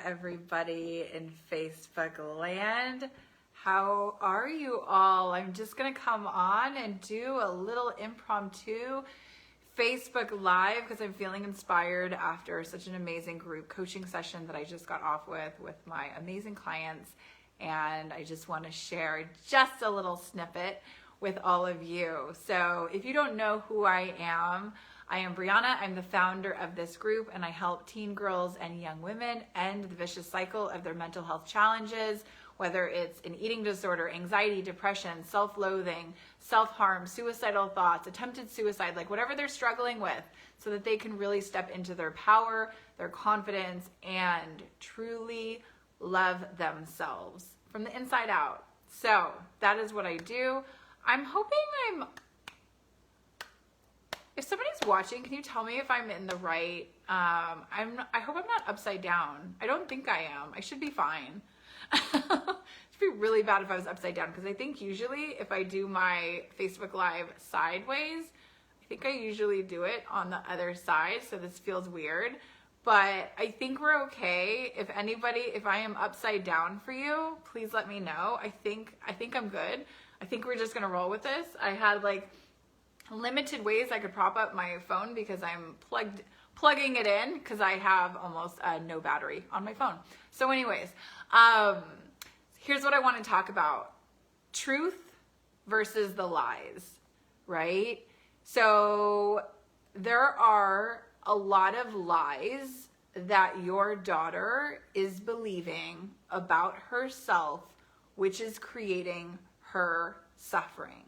everybody in Facebook land. How are you all? I'm just gonna come on and do a little impromptu Facebook Live because I'm feeling inspired after such an amazing group coaching session that I just got off with my amazing clients. And I just want to share just a little snippet with all of you. So if you don't know who I am Brianna. I'm the founder of this group, and I help teen girls and young women end the vicious cycle of their mental health challenges, whether it's an eating disorder, anxiety, depression, self-loathing, self-harm, suicidal thoughts, attempted suicide, like whatever they're struggling with, so that they can really step into their power, their confidence, and truly love themselves from the inside out. So that is what I do. I'm hoping if somebody's watching, can you tell me if I'm in the right, I hope I'm not upside down. I don't think I am. I should be fine. It'd be really bad if I was upside down, because I think usually if I do my Facebook Live sideways, I think I usually do it on the other side, so this feels weird. But I think we're okay. If I am upside down for you, please let me know. I think I'm good. I think we're just gonna roll with this. I had like limited ways I could prop up my phone because I'm plugging it in because I have almost no battery on my phone. So anyways, here's what I want to talk about. Truth versus the lies, right? So there are a lot of lies that your daughter is believing about herself, which is creating her suffering,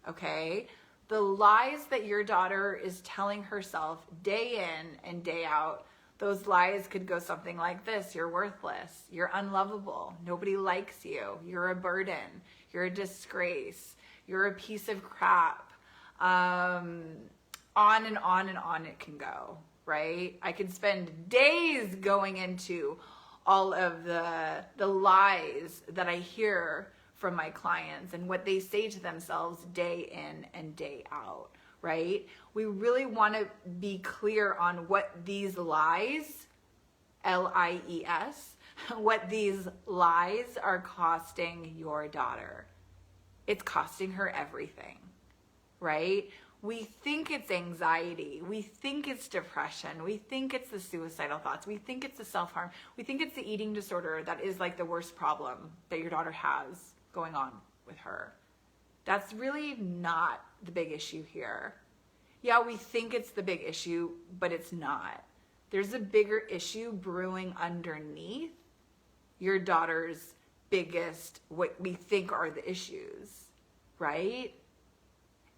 okay? The lies that your daughter is telling herself day in and day out, those lies could go something like this: you're worthless, you're unlovable, nobody likes you, you're a burden, you're a disgrace, you're a piece of crap. On and on and on it can go, right? I could spend days going into all of the lies that I hear from my clients and what they say to themselves day in and day out, right? We really want to be clear on what these lies, L-I-E-S, what these lies are costing your daughter. It's costing her everything, right? We think it's anxiety, we think it's depression, we think it's the suicidal thoughts, we think it's the self-harm, we think it's the eating disorder that is like the worst problem that your daughter has going on with her. That's really not the big issue here. Yeah, we think it's the big issue, but it's not. There's a bigger issue brewing underneath your daughter's biggest, what we think are the issues, right?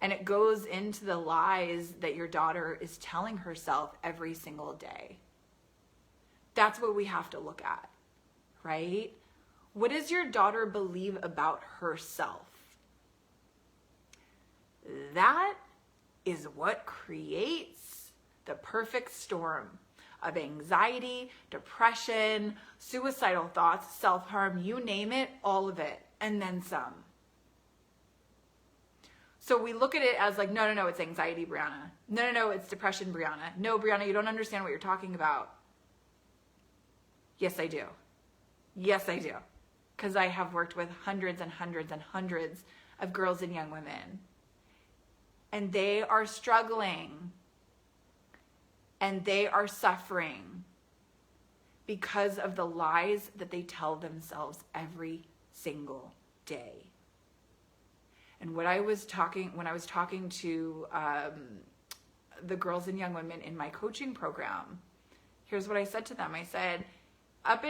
And it goes into the lies that your daughter is telling herself every single day. That's what we have to look at, right? What does your daughter believe about herself? That is what creates the perfect storm of anxiety, depression, suicidal thoughts, self-harm, you name it, all of it, and then some. So we look at it as like, no, it's anxiety, Brianna. No, it's depression, Brianna. No, Brianna, you don't understand what you're talking about. Yes, I do. Yes, I do. Because I have worked with hundreds and hundreds and hundreds of girls and young women. And they are struggling. And they are suffering because of the lies that they tell themselves every single day. And when I was talking to the girls and young women in my coaching program, here's what I said to them. I said, up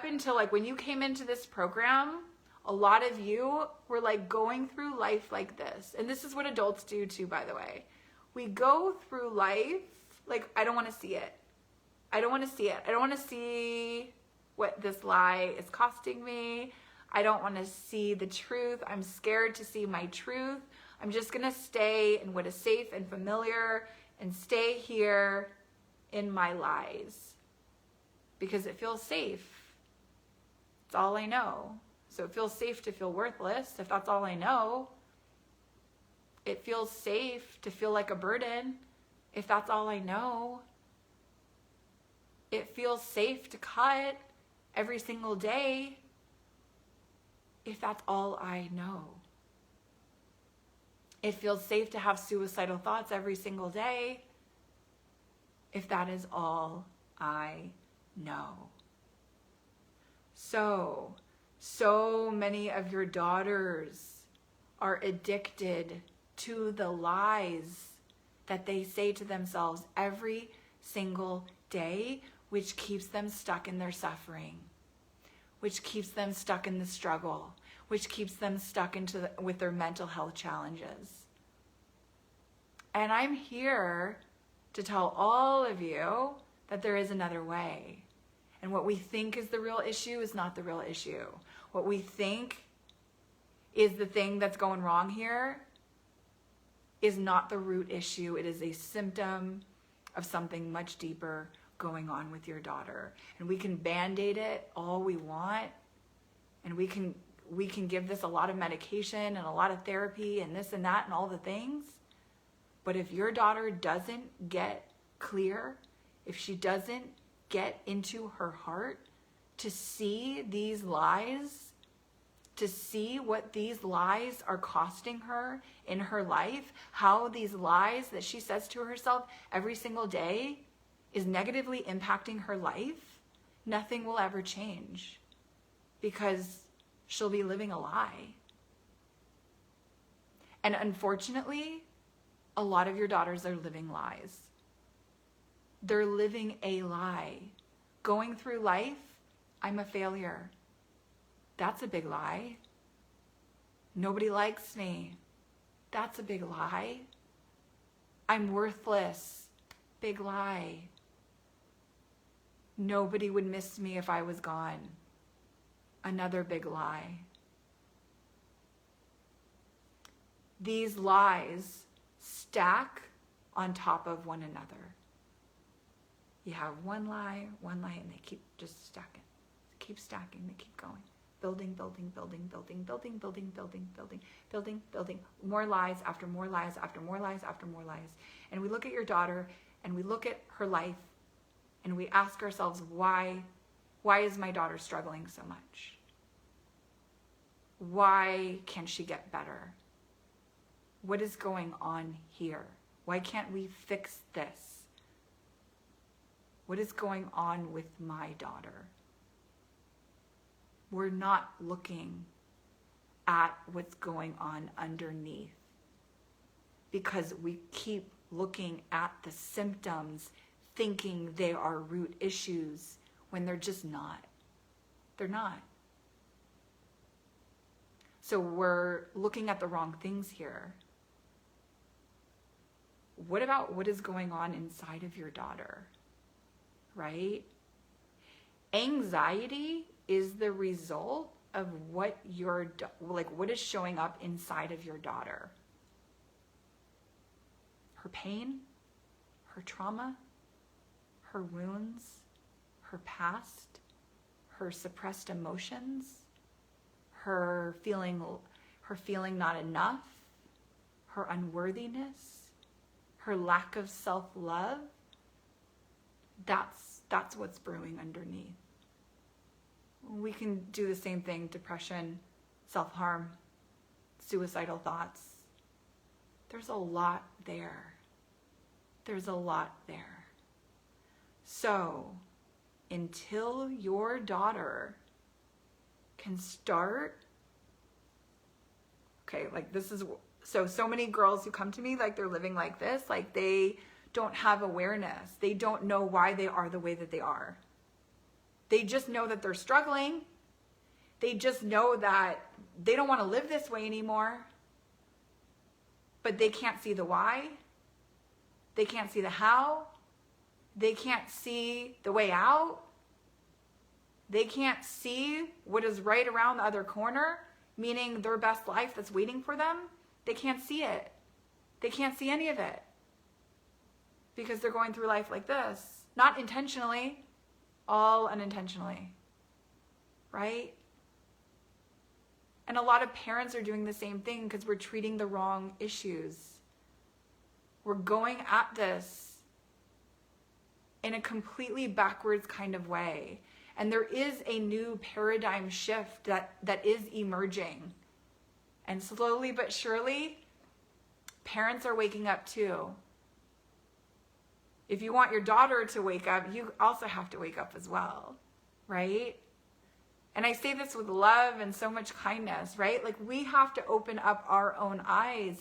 until like when you came into this program, a lot of you were like going through life like this. And this is what adults do too, by the way. We go through life like, I don't want to see it. I don't want to see it. I don't want to see what this lie is costing me. I don't want to see the truth. I'm scared to see my truth. I'm just going to stay in what is safe and familiar and stay here in my lies because it feels safe. It's all I know. So it feels safe to feel worthless if that's all I know. It feels safe to feel like a burden if that's all I know. It feels safe to cut every single day if that's all I know? It feels safe to have suicidal thoughts every single day if that is all I know. So many of your daughters are addicted to the lies that they say to themselves every single day, which keeps them stuck in their suffering, which keeps them stuck in the struggle, which keeps them stuck with their mental health challenges. And I'm here to tell all of you that there is another way. And what we think is the real issue is not the real issue. What we think is the thing that's going wrong here is not the root issue. It is a symptom of something much deeper going on with your daughter. And we can band-aid it all we want. And we can give this a lot of medication and a lot of therapy and this and that and all the things. But if your daughter doesn't get clear, if she doesn't get into her heart to see these lies, to see what these lies are costing her in her life, how these lies that she says to herself every single day is negatively impacting her life, nothing will ever change because she'll be living a lie. And unfortunately, a lot of your daughters are living lies. They're living a lie. Going through life, I'm a failure. That's a big lie. Nobody likes me. That's a big lie. I'm worthless. Big lie. Nobody would miss me if I was gone. Another big lie. These lies stack on top of one another. You have one lie, and they keep just stacking. They keep stacking, they keep going. Building. More lies after more lies after more lies after more lies. And we look at your daughter and we look at her life and we ask ourselves, why is my daughter struggling so much? Why can't she get better? What is going on here? Why can't we fix this? What is going on with my daughter? We're not looking at what's going on underneath because we keep looking at the symptoms thinking they are root issues when they're just not. They're not. So we're looking at the wrong things here. What about what is going on inside of your daughter, right? Anxiety is the result of what what is showing up inside of your daughter. Her pain, her trauma, her wounds, her past, her suppressed emotions, her feeling not enough, her unworthiness, her lack of self-love. That's what's brewing underneath. We can do the same thing: depression, self-harm, suicidal thoughts. There's a lot there. There's a lot there. So until your daughter can start, okay, like this is, so many girls who come to me, like they're living like this, like they don't have awareness. They don't know why they are the way that they are. They just know that they're struggling. They just know that they don't want to live this way anymore. But they can't see the why. They can't see the how. They can't see the way out. They can't see what is right around the other corner, meaning their best life that's waiting for them. They can't see it. They can't see any of it because they're going through life like this. Not intentionally, all unintentionally, right? And a lot of parents are doing the same thing because we're treating the wrong issues. We're going at this in a completely backwards kind of way. And there is a new paradigm shift that is emerging. And slowly but surely, parents are waking up too. If you want your daughter to wake up, you also have to wake up as well, right? And I say this with love and so much kindness, right? Like, we have to open up our own eyes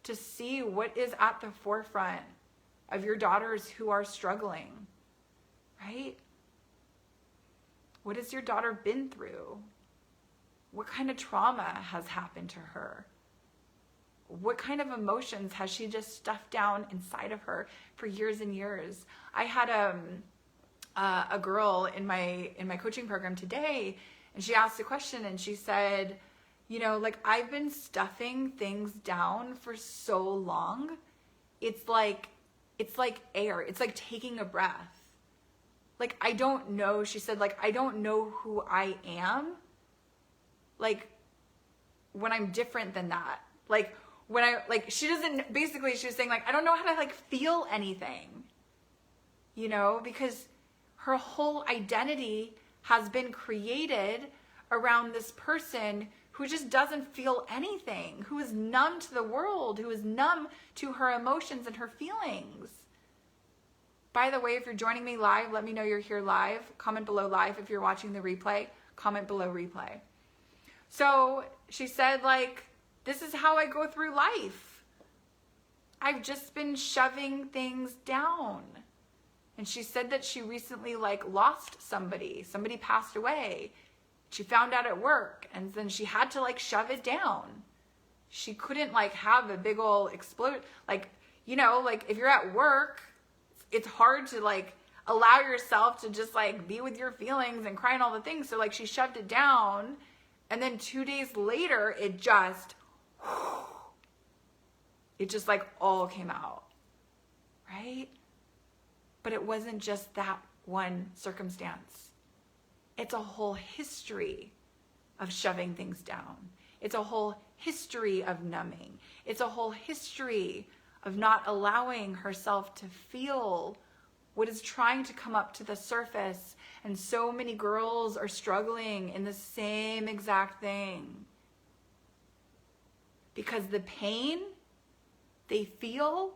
to see what is at the forefront of your daughters who are struggling, right? What has your daughter been through? What kind of trauma has happened to her? What kind of emotions has she just stuffed down inside of her for years and years? I had a girl in my coaching program today, and she asked a question, and she said, you know, like, I've been stuffing things down for so long. It's like air. It's like taking a breath. Like, I don't know. She said, like, I don't know who I am. Like, when I'm different than that. Like, when I, like, she doesn't, basically she was saying, like, I don't know how to, like, feel anything, you know, because her whole identity has been created around this person who just doesn't feel anything, who is numb to the world, who is numb to her emotions and her feelings. By the way, if you're joining me live, let me know you're here live. Comment below live. If you're watching the replay, comment below replay. So she said, like, this is how I go through life. I've just been shoving things down. And she said that she recently, like, lost somebody. Somebody passed away. She found out at work, and then she had to, like, shove it down. She couldn't, like, have a big old explode. Like, you know, like, if you're at work, it's hard to, like, allow yourself to just, like, be with your feelings and cry and all the things. So, like, she shoved it down, and then 2 days later, it just like all came out, right? But it wasn't just that one circumstance. It's a whole history of shoving things down. It's a whole history of numbing. It's a whole history of not allowing herself to feel what is trying to come up to the surface. And so many girls are struggling in the same exact thing. Because the pain they feel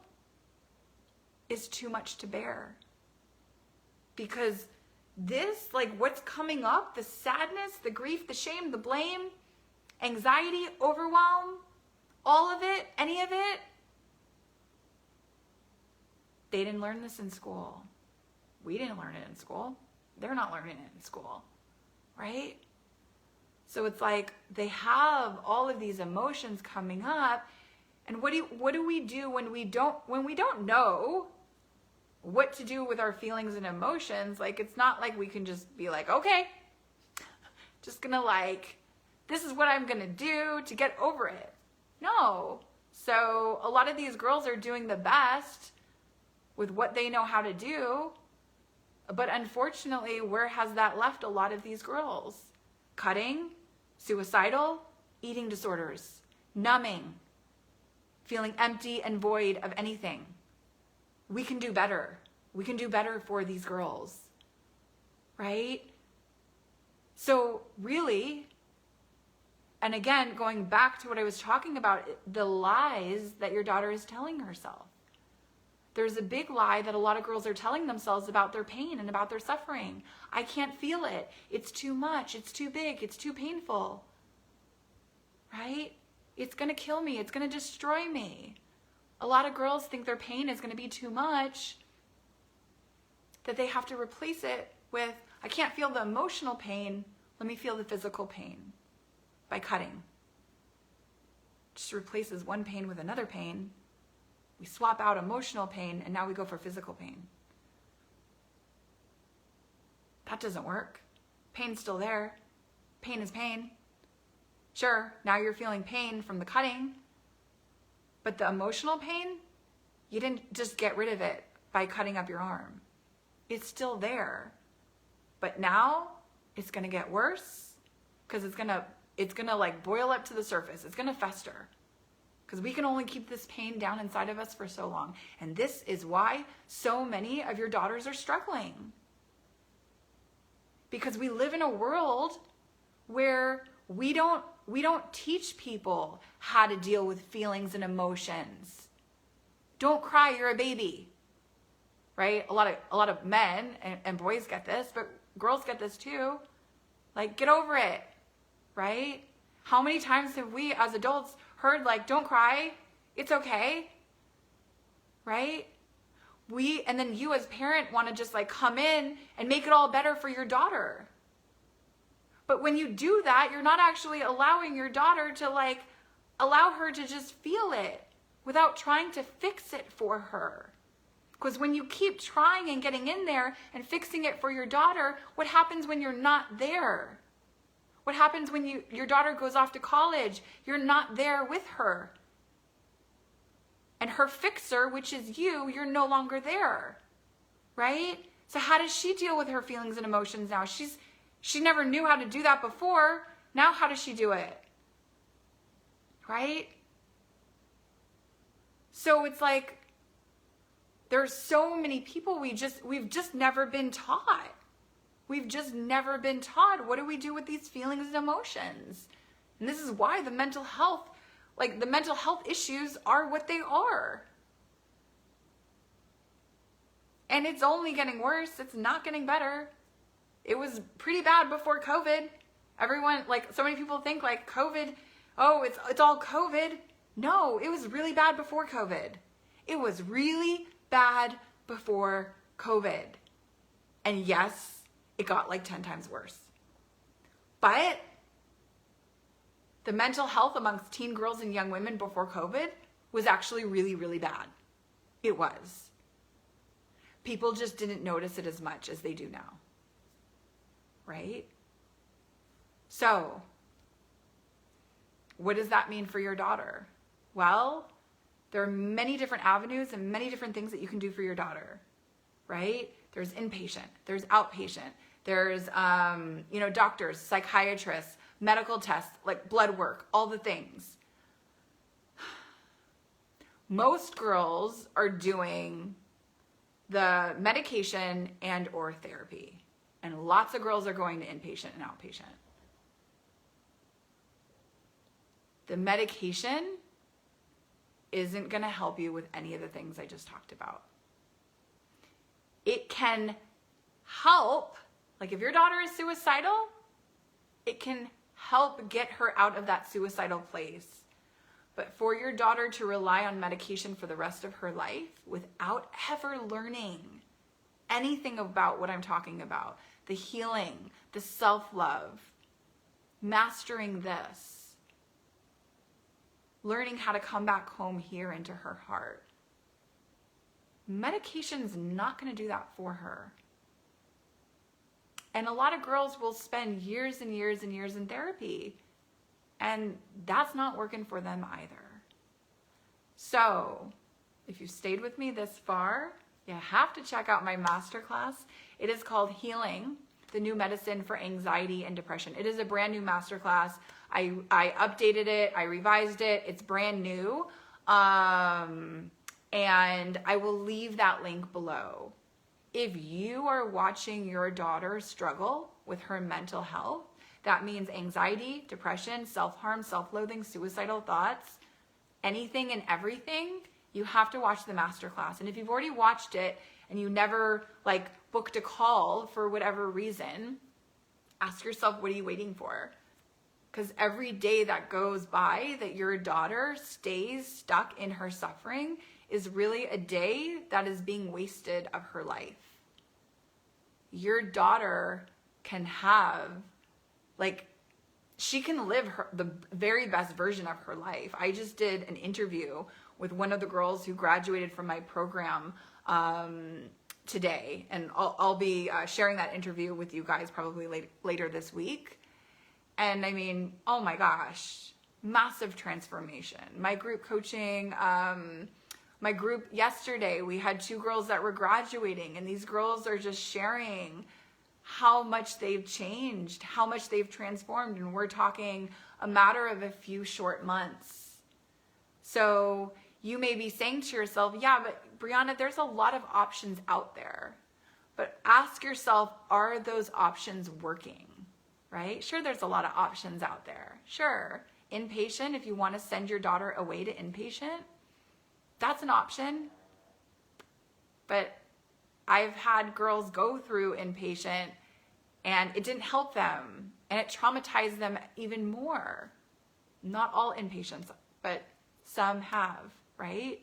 is too much to bear. Because this, like, what's coming up, the sadness, the grief, the shame, the blame, anxiety, overwhelm, all of it, any of it, they didn't learn this in school. We didn't learn it in school. They're not learning it in school, right? So it's like they have all of these emotions coming up, and what do we do when we don't know what to do with our feelings and emotions? Like, it's not like we can just be like, okay, just gonna, like, this is what I'm gonna do to get over it. No. So a lot of these girls are doing the best with what they know how to do, but unfortunately, where has that left a lot of these girls? Cutting, suicidal, eating disorders, numbing, feeling empty and void of anything. We can do better. We can do better for these girls, right? So really, and again, going back to what I was talking about, the lies that your daughter is telling herself. There's a big lie that a lot of girls are telling themselves about their pain and about their suffering. I can't feel it. It's too much. It's too big. It's too painful. Right? It's going to kill me. It's going to destroy me. A lot of girls think their pain is going to be too much, that they have to replace it with, I can't feel the emotional pain. Let me feel the physical pain by cutting. Just replaces one pain with another pain. We swap out emotional pain, and now we go for physical pain. That doesn't work. Pain's still there. Pain is pain. Sure, now you're feeling pain from the cutting, but the emotional pain, you didn't just get rid of it by cutting up your arm. It's still there. But now it's going to get worse because it's going to like boil up to the surface. It's going to fester. Because we can only keep this pain down inside of us for so long. And this is why so many of your daughters are struggling. because we live in a world where we don't teach people how to deal with feelings and emotions. Don't cry, you're a baby. Right? A lot of men and boys get this, but girls get this too. Like, get over it. Right? How many times have we as adults heard, like, don't cry, it's okay? Right? And then you as parent want to just like come in and make it all better for your daughter. But when you do that, you're not actually allowing your daughter to like allow her to just feel it without trying to fix it for her. Because when you keep trying and getting in there and fixing it for your daughter, what happens when you're not there? What happens when your daughter goes off to college? You're not there with her. And her fixer, which is you're no longer there, right? So how does she deal with her feelings and emotions now? She never knew how to do that before. Now how does she do it? Right? So it's like there's so many people we've just never been taught. We've just never been taught, what do we do with these feelings and emotions? And this is why the mental health issues are what they are. And it's only getting worse. It's not getting better. It was pretty bad before COVID. Everyone, like, so many people think like COVID, oh, it's all COVID. No, it was really bad before COVID. It was really bad before COVID. And yes, it got like 10 times worse. But the mental health amongst teen girls and young women before COVID was actually really, really bad. It was. People just didn't notice it as much as they do now. Right? So, what does that mean for your daughter? Well, there are many different avenues and many different things that you can do for your daughter. Right? There's inpatient, there's outpatient, there's, doctors, psychiatrists, medical tests, like blood work, all the things. Most girls are doing the medication and or therapy. And lots of girls are going to inpatient and outpatient. The medication isn't going to help you with any of the things I just talked about. It can help, like if your daughter is suicidal, it can help get her out of that suicidal place. But for your daughter to rely on medication for the rest of her life without ever learning anything about what I'm talking about, the healing, the self-love, mastering this, learning how to come back home here into her heart, medication's not going to do that for her. And a lot of girls will spend years and years and years in therapy, and that's not working for them either. So, if you stayed with me this far, you have to check out my masterclass. It is called Healing, the New Medicine for Anxiety and Depression. It is a brand new masterclass. I updated it, I revised it, it's brand new. And I will leave that link below. If you are watching your daughter struggle with her mental health, that means anxiety, depression, self-harm, self-loathing, suicidal thoughts, anything and everything, you have to watch the masterclass. And if you've already watched it and you never booked a call for whatever reason, ask yourself, what are you waiting for? Because every day that goes by that your daughter stays stuck in her suffering is really a day that is being wasted of her life. Your daughter can have, she can live the very best version of her life. I just did an interview with one of the girls who graduated from my program today, and I'll be sharing that interview with you guys probably later this week. And I mean, oh my gosh, massive transformation. My group coaching, my group yesterday, we had 2 girls that were graduating, and these girls are just sharing how much they've changed, how much they've transformed. And we're talking a matter of a few short months. So you may be saying to yourself, yeah, but Brianna, there's a lot of options out there. But ask yourself, are those options working, right? Sure, there's a lot of options out there. Sure, inpatient, if you want to send your daughter away to inpatient, that's an option. But I've had girls go through inpatient and it didn't help them and it traumatized them even more. Not all inpatients, but some have, right?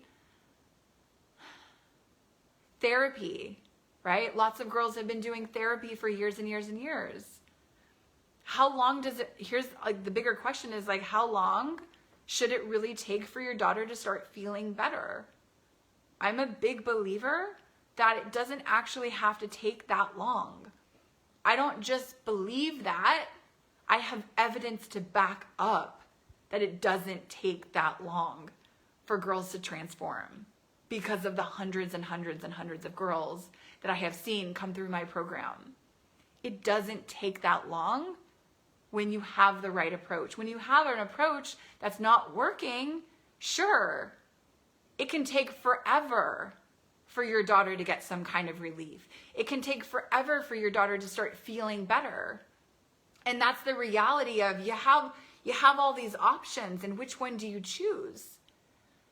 Therapy, right? Lots of girls have been doing therapy for years and years and years. How long does it, here's like the bigger question is like, how long should it really take for your daughter to start feeling better? I'm a big believer that it doesn't actually have to take that long. I don't just believe that. I have evidence to back up that it doesn't take that long for girls to transform because of the hundreds and hundreds and hundreds of girls that I have seen come through my program. It doesn't take that long when you have the right approach. When you have an approach that's not working, sure, it can take forever for your daughter to get some kind of relief. It can take forever for your daughter to start feeling better. And that's the reality of you have all these options, and which one do you choose?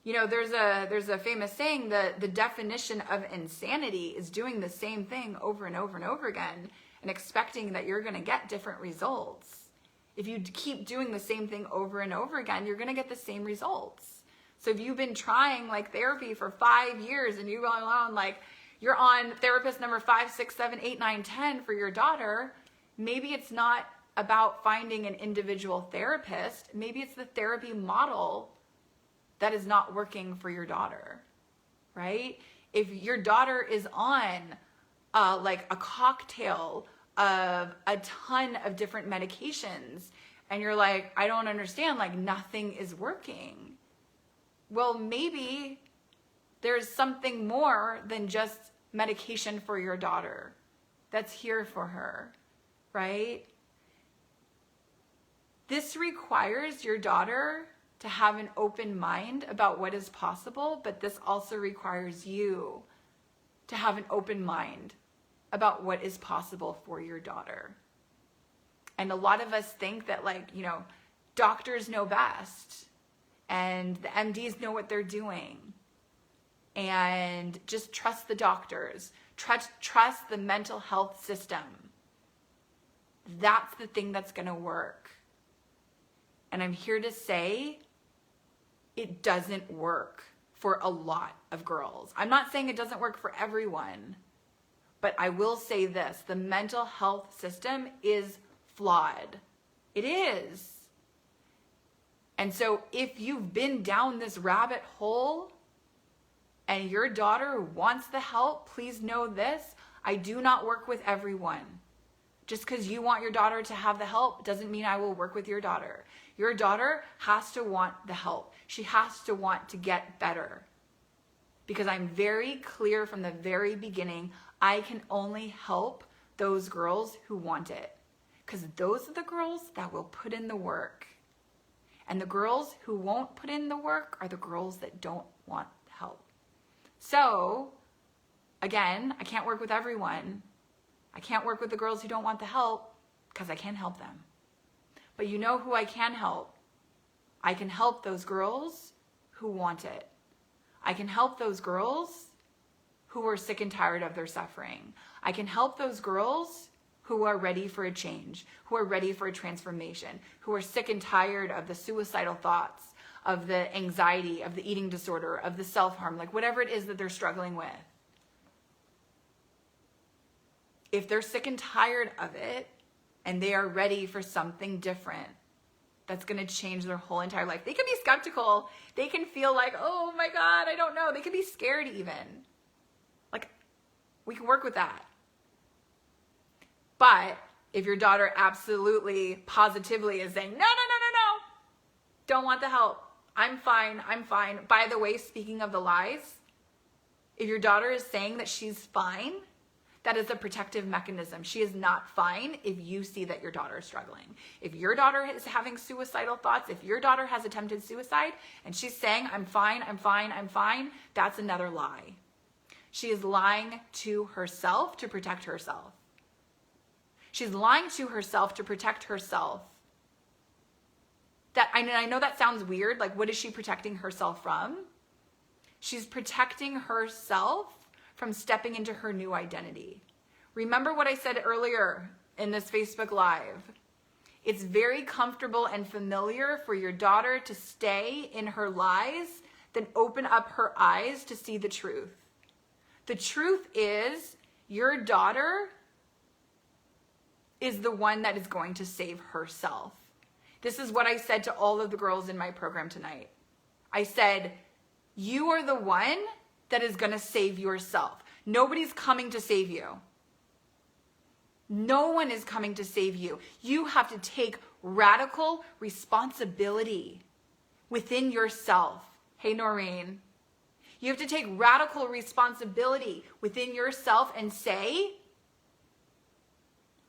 You know, there's a famous saying that the definition of insanity is doing the same thing over and over and over again and expecting that you're going to get different results. If you keep doing the same thing over and over again, you're going to get the same results. So if you've been trying like therapy for 5 years and you're on therapist number 5, 6, 7, 8, 9, 10 for your daughter, maybe it's not about finding an individual therapist. Maybe it's the therapy model that is not working for your daughter, right? If your daughter is on like a cocktail of a ton of different medications and you're like, I don't understand, like nothing is working. Well, maybe there's something more than just medication for your daughter that's here for her, right? This requires your daughter to have an open mind about what is possible, but this also requires you to have an open mind about what is possible for your daughter. And a lot of us think that, like, you know, doctors know best and the MDs know what they're doing, and just trust the doctors, trust the mental health system. That's the thing that's going to work. And I'm here to say it doesn't work for a lot of girls. I'm not saying it doesn't work for everyone, but I will say this, the mental health system is flawed. It is. And so if you've been down this rabbit hole and your daughter wants the help, please know this, I do not work with everyone. Just because you want your daughter to have the help doesn't mean I will work with your daughter. Your daughter has to want the help. She has to want to get better. Because I'm very clear from the very beginning, I can only help those girls who want it. Because those are the girls that will put in the work. And the girls who won't put in the work are the girls that don't want help. So, again, I can't work with everyone. I can't work with the girls who don't want the help because I can't help them. But you know who I can help? I can help those girls who want it. I can help those girls who are sick and tired of their suffering. I can help those girls who are ready for a change, who are ready for a transformation, who are sick and tired of the suicidal thoughts, of the anxiety, of the eating disorder, of the self-harm, like whatever it is that they're struggling with. If they're sick and tired of it and they are ready for something different that's going to change their whole entire life, they can be skeptical. They can feel like, oh my God, I don't know. They can be scared even. Like, we can work with that. But if your daughter absolutely, positively is saying, no, don't want the help. I'm fine. By the way, speaking of the lies, if your daughter is saying that she's fine, that is a protective mechanism. She is not fine if you see that your daughter is struggling. If your daughter is having suicidal thoughts, if your daughter has attempted suicide and she's saying, I'm fine, that's another lie. She is lying to herself to protect herself. She's lying to herself to protect herself. I know that sounds weird. Like, what is she protecting herself from? She's protecting herself from stepping into her new identity. Remember what I said earlier in this Facebook Live. It's very comfortable and familiar for your daughter to stay in her lies than open up her eyes to see the truth. The truth is, your daughter is the one that is going to save herself. This is what I said to all of the girls in my program tonight. I said, you are the one that is going to save yourself. Nobody's coming to save you. No one is coming to save you. You have to take radical responsibility within yourself. Hey, Noreen. You have to take radical responsibility within yourself and say,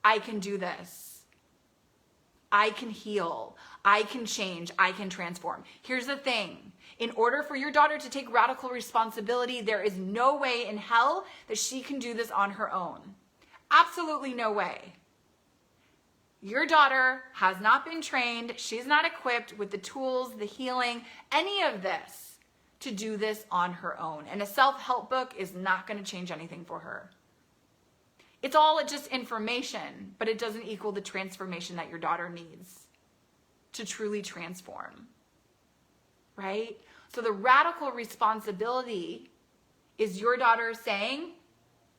I can do this. I can heal. I can change. I can transform. Here's the thing. In order for your daughter to take radical responsibility, there is no way in hell that she can do this on her own. Absolutely no way. Your daughter has not been trained. She's not equipped with the tools, the healing, any of this to do this on her own. And a self-help book is not going to change anything for her. It's all just information, but it doesn't equal the transformation that your daughter needs to truly transform, right? So the radical responsibility is your daughter saying,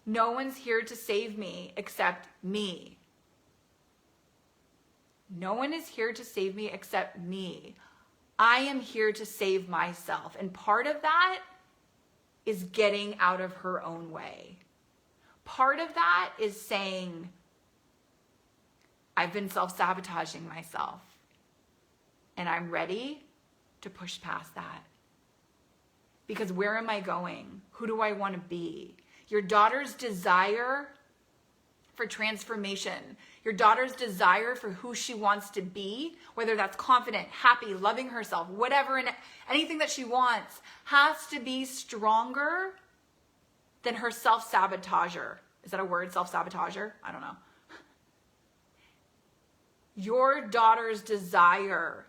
no one's here to save me except me. No one is here to save me except me. I am here to save myself. And part of that is getting out of her own way. Part of that is saying, I've been self-sabotaging myself, and I'm ready to push past that. Because where am I going? Who do I want to be? Your daughter's desire for transformation, your daughter's desire for who she wants to be, whether that's confident, happy, loving herself, whatever, and anything that she wants, has to be stronger than her self-sabotager. Is that a word, self-sabotager? I don't know. Your daughter's desire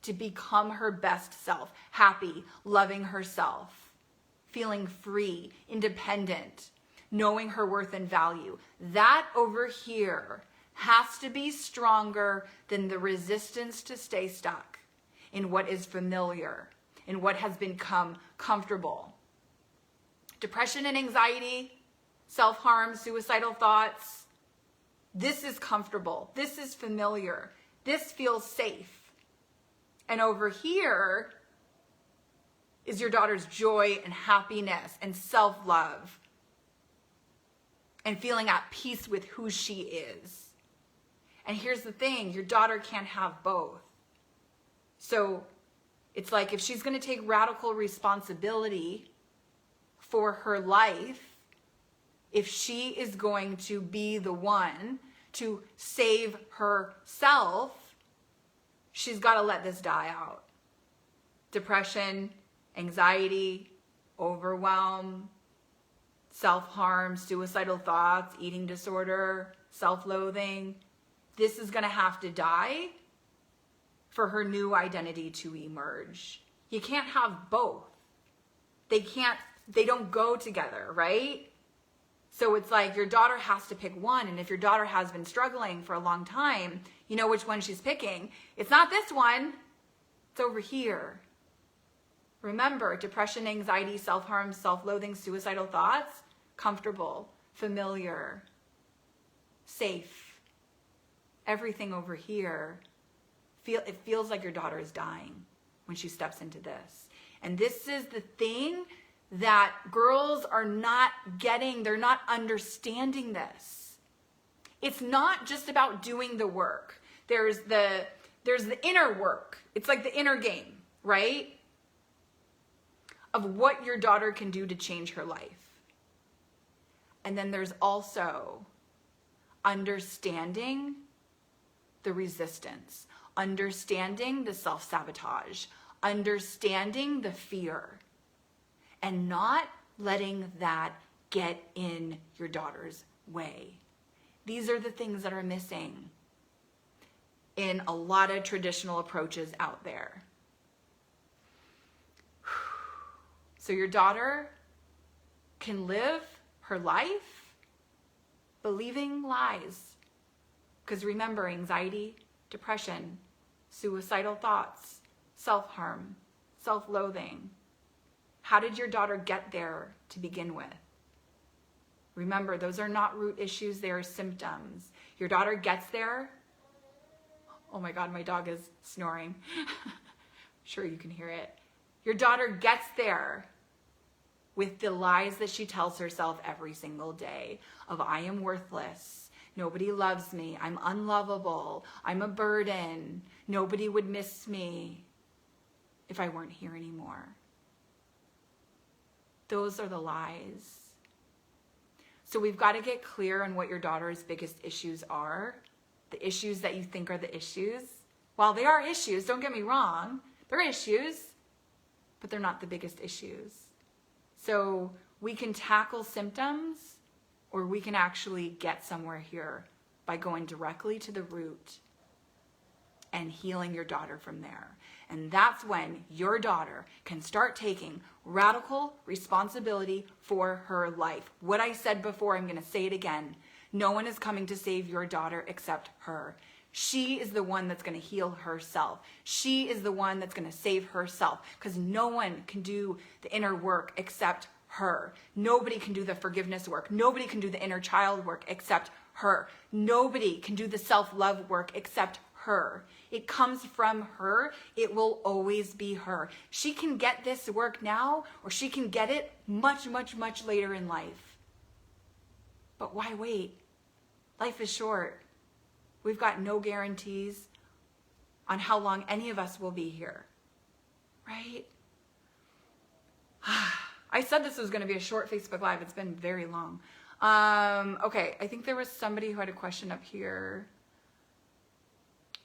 to become her best self, happy, loving herself, feeling free, independent, knowing her worth and value, that over here has to be stronger than the resistance to stay stuck in what is familiar, in what has become comfortable. Depression and anxiety, self-harm, suicidal thoughts. This is comfortable. This is familiar. This feels safe. And over here is your daughter's joy and happiness and self-love and feeling at peace with who she is. And here's the thing, your daughter can't have both. So it's like if she's going to take radical responsibility for her life, if she is going to be the one to save herself, she's got to let this die out. Depression, anxiety, overwhelm, self-harm, suicidal thoughts, eating disorder, self-loathing. This is going to have to die for her new identity to emerge. You can't have both. They don't go together, right? So it's like your daughter has to pick one. And if your daughter has been struggling for a long time, you know which one she's picking. It's not this one. It's over here. Remember, depression, anxiety, self-harm, self-loathing, suicidal thoughts, comfortable, familiar, safe. Everything over here, it feels like your daughter is dying when she steps into this. And this is the thing that girls are not getting. They're not understanding this. It's not just about doing the work. There's the inner work. It's like the inner game, right? Of what your daughter can do to change her life. And then there's also understanding the resistance, understanding the self-sabotage, understanding the fear, and not letting that get in your daughter's way. These are the things that are missing in a lot of traditional approaches out there. So your daughter can live her life believing lies. Because remember, anxiety, depression, suicidal thoughts, self-harm, self-loathing. How did your daughter get there to begin with? Remember, those are not root issues, they are symptoms. Your daughter gets there. Oh my God, my dog is snoring. Sure, you can hear it. Your daughter gets there with the lies that she tells herself every single day of I am worthless, nobody loves me, I'm unlovable, I'm a burden, nobody would miss me if I weren't here anymore. Those are the lies. So we've got to get clear on what your daughter's biggest issues are, the issues that you think are the issues. While they are issues, don't get me wrong, they're issues, but they're not the biggest issues. So we can tackle symptoms, or we can actually get somewhere here by going directly to the root and healing your daughter from there. And that's when your daughter can start taking radical responsibility for her life. What I said before, I'm going to say it again. No one is coming to save your daughter except her. She is the one that's going to heal herself. She is the one that's going to save herself, because no one can do the inner work except her. Nobody can do the forgiveness work. Nobody can do the inner child work except her. Nobody can do the self-love work except her. It comes from her. It will always be her. She can get this work now, or she can get it much, much, much later in life. But why wait? Life is short. We've got no guarantees on how long any of us will be here, right? I said this was going to be a short Facebook Live. It's been very long. Okay, I think there was somebody who had a question up here.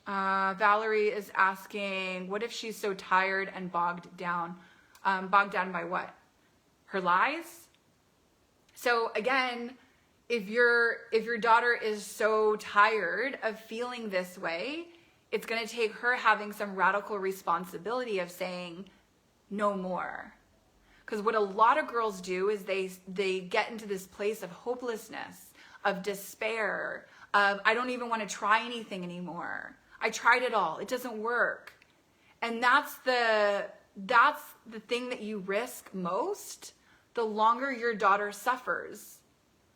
Valerie is asking, what if she's so tired and bogged down? Bogged down by what? Her lies? So again, if your daughter is so tired of feeling this way, it's going to take her having some radical responsibility of saying no more. Because what a lot of girls do is they get into this place of hopelessness, of despair, of I don't even want to try anything anymore. I tried it all. It doesn't work. And that's the thing that you risk most, the longer your daughter suffers.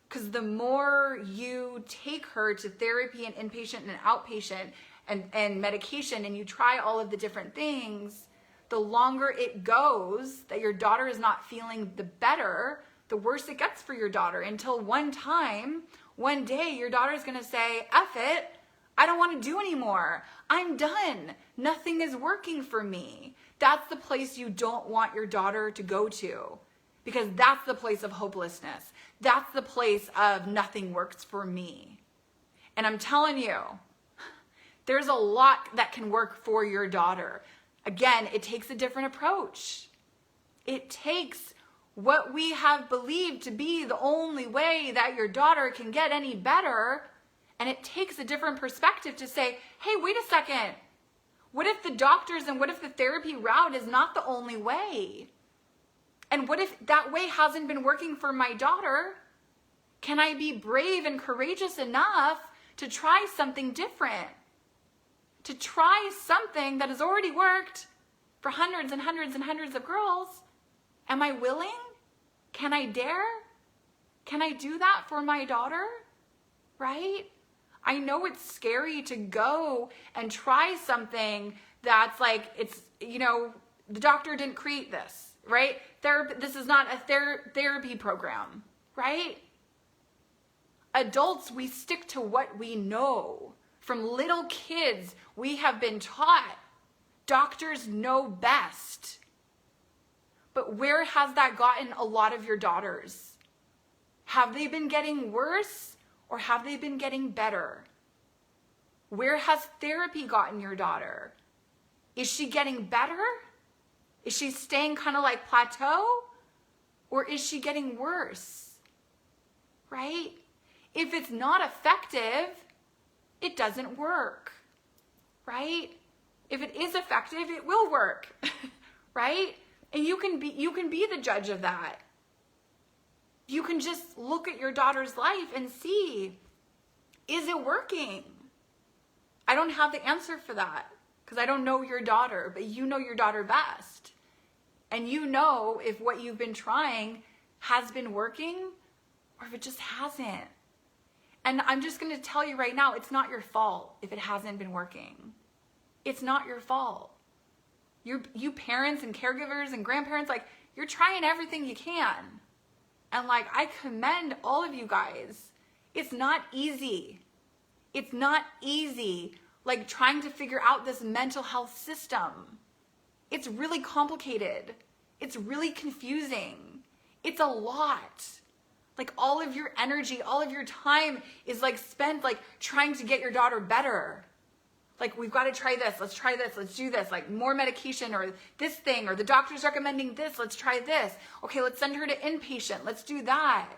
Because the more you take her to therapy and inpatient and outpatient and medication, and you try all of the different things, the longer it goes that your daughter is not feeling the better, the worse it gets for your daughter, until one day, your daughter is going to say, F it, I don't want to do anymore. I'm done. Nothing is working for me. That's the place you don't want your daughter to go to, because that's the place of hopelessness. That's the place of nothing works for me. And I'm telling you, there's a lot that can work for your daughter. Again, it takes a different approach. It takes what we have believed to be the only way that your daughter can get any better, and it takes a different perspective to say, hey, wait a second. What if the doctors and what if the therapy route is not the only way? And what if that way hasn't been working for my daughter? Can I be brave and courageous enough to try something different? To try something that has already worked for hundreds and hundreds and hundreds of girls? Am I willing? Can I dare? Can I do that for my daughter? Right? I know it's scary to go and try something that's like, it's, the doctor didn't create this, right? This is not a therapy program, right? Adults, we stick to what we know. From little kids, we have been taught doctors know best. But where has that gotten a lot of your daughters? Have they been getting worse, or have they been getting better? Where has therapy gotten your daughter? Is she getting better? Is she staying kind of like plateau? Or is she getting worse? right? If it's not effective, it doesn't work, right? If it is effective, it will work, right? And you can be the judge of that. You can just look at your daughter's life and see, is it working? I don't have the answer for that because I don't know your daughter, but you know your daughter best. And you know if what you've been trying has been working or if it just hasn't. And I'm just going to tell you right now, it's not your fault if it hasn't been working. It's not your fault. You parents and caregivers and grandparents, like, you're trying everything you can. And like, I commend all of you guys. It's not easy. It's not easy, like trying to figure out this mental health system. It's really complicated. It's really confusing. It's a lot. Like all of your energy, all of your time is like spent like trying to get your daughter better. Like, we've got to try this. Let's try this. Let's do this. Like more medication or this thing, or the doctor's recommending this. Let's try this. Okay, let's send her to inpatient. Let's do that.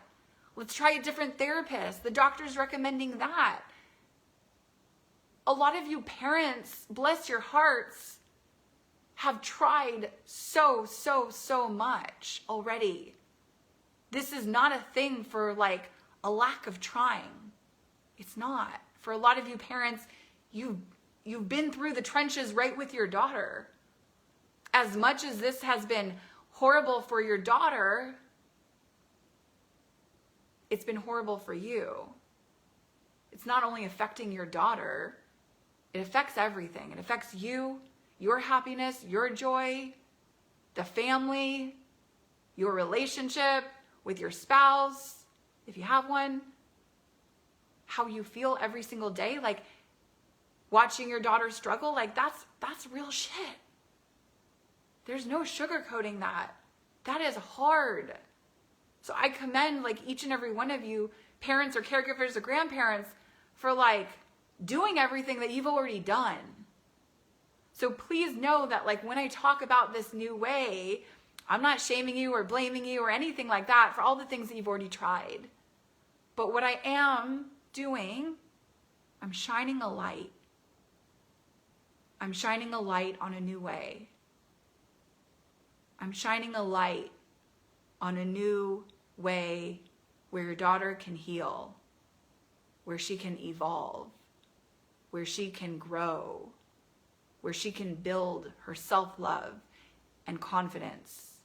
Let's try a different therapist. The doctor's recommending that. A lot of you parents, bless your hearts, have tried so much already. This is not a thing for like a lack of trying. It's not. For a lot of you parents, you've been through the trenches right with your daughter. As much as this has been horrible for your daughter, it's been horrible for you. It's not only affecting your daughter, it affects everything. It affects you, your happiness, your joy, the family, your relationship with your spouse, if you have one, how you feel every single day. Like, watching your daughter struggle, like that's real shit. There's no sugarcoating that. That is hard. So I commend like each and every one of you, parents or caregivers or grandparents, for like doing everything that you've already done. So please know that like when I talk about this new way, I'm not shaming you or blaming you or anything like that for all the things that you've already tried. But what I am doing, I'm shining a light. I'm shining a light on a new way. I'm shining a light on a new way where your daughter can heal, where she can evolve, where she can grow, where she can build her self-love and confidence,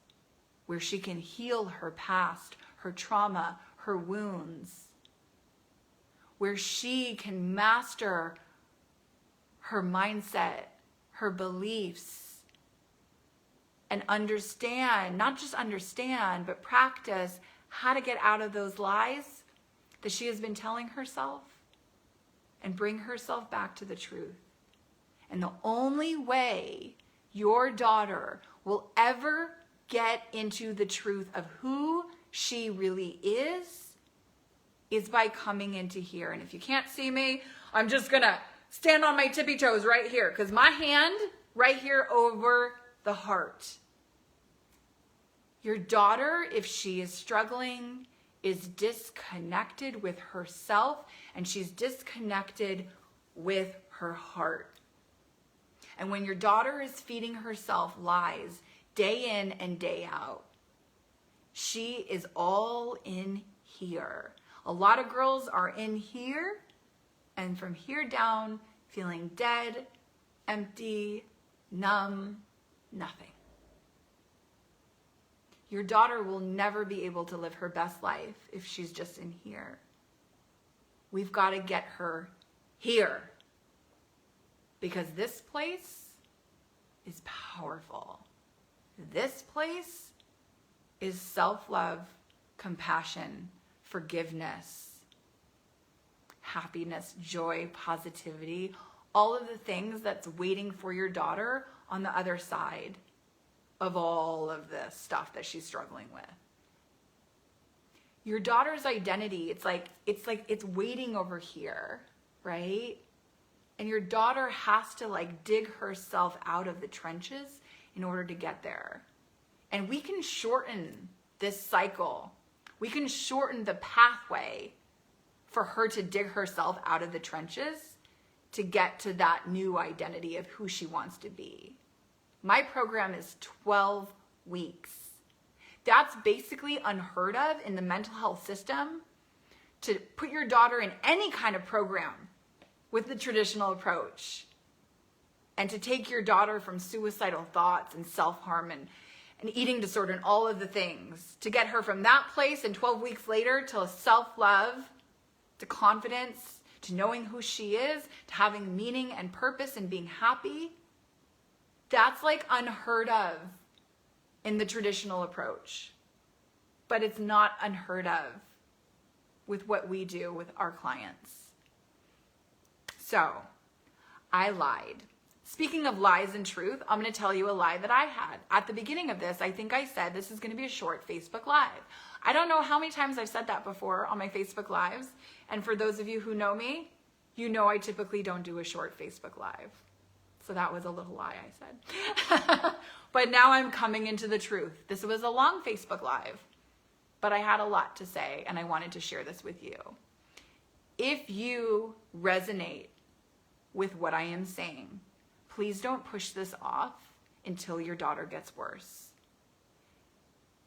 where she can heal her past, her trauma, her wounds, where she can master her mindset, her beliefs, and understand, not just understand, but practice how to get out of those lies that she has been telling herself and bring herself back to the truth. And the only way your daughter will ever get into the truth of who she really is by coming into here. And if you can't see me, I'm just gonna stand on my tippy toes right here, because my hand right here over the heart. Your daughter, if she is struggling, is disconnected with herself, and she's disconnected with her heart. And when your daughter is feeding herself lies day in and day out, she is all in here. A lot of girls are in here, and from here down, feeling dead, empty, numb, nothing. Your daughter will never be able to live her best life if she's just in here. We've got to get her here, because this place is powerful. This place is self-love, compassion, forgiveness, happiness, joy, positivity, all of the things that's waiting for your daughter on the other side of all of this stuff that she's struggling with. Your daughter's identity, it's waiting over here, right? And your daughter has to like dig herself out of the trenches in order to get there. And we can shorten this cycle. We can shorten the pathway for her to dig herself out of the trenches to get to that new identity of who she wants to be. My program is 12 weeks. That's basically unheard of in the mental health system, to put your daughter in any kind of program with the traditional approach and to take your daughter from suicidal thoughts and self-harm and eating disorder and all of the things, to get her from that place and 12 weeks later to self-love, to confidence, to knowing who she is, to having meaning and purpose and being happy. That's like unheard of in the traditional approach. But it's not unheard of with what we do with our clients. So, I lied. Speaking of lies and truth, I'm going to tell you a lie that I had. At the beginning of this, I think I said this is going to be a short Facebook Live. I don't know how many times I've said that before on my Facebook Lives. And for those of you who know me, you know I typically don't do a short Facebook Live. So that was a little lie I said. But now I'm coming into the truth. This was a long Facebook Live, but I had a lot to say and I wanted to share this with you. If you resonate with what I am saying, please don't push this off until your daughter gets worse.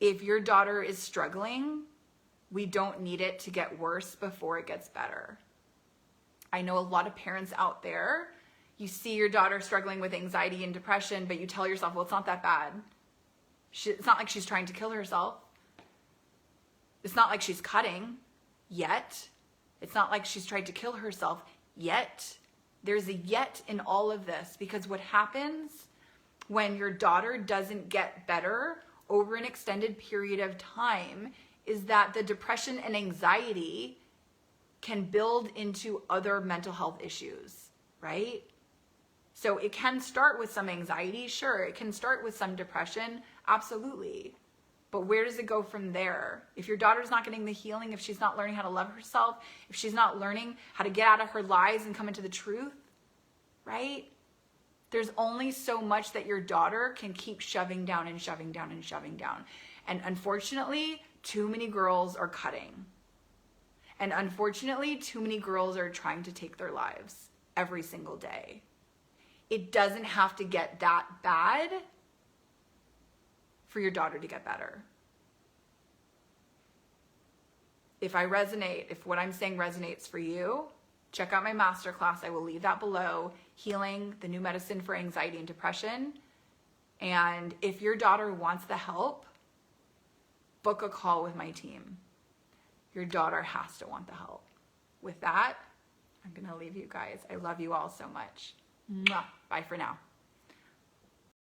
If your daughter is struggling, we don't need it to get worse before it gets better. I know a lot of parents out there, you see your daughter struggling with anxiety and depression, but you tell yourself, well, it's not that bad. It's not like she's trying to kill herself. It's not like she's cutting yet. It's not like she's tried to kill herself yet. There's a yet in all of this, because what happens when your daughter doesn't get better over an extended period of time is that the depression and anxiety can build into other mental health issues, right? So it can start with some anxiety, sure. It can start with some depression, absolutely. But where does it go from there? If your daughter's not getting the healing, if she's not learning how to love herself, if she's not learning how to get out of her lies and come into the truth, right? There's only so much that your daughter can keep shoving down and shoving down and shoving down. And unfortunately, too many girls are cutting. And unfortunately, too many girls are trying to take their lives every single day. It doesn't have to get that bad for your daughter to get better. If I resonate, if what I'm saying resonates for you, check out my masterclass. I will leave that below. Healing, the new medicine for anxiety and depression. And if your daughter wants the help, book a call with my team. Your daughter has to want the help. With that, I'm going to leave you guys. I love you all so much. Mwah. Bye for now.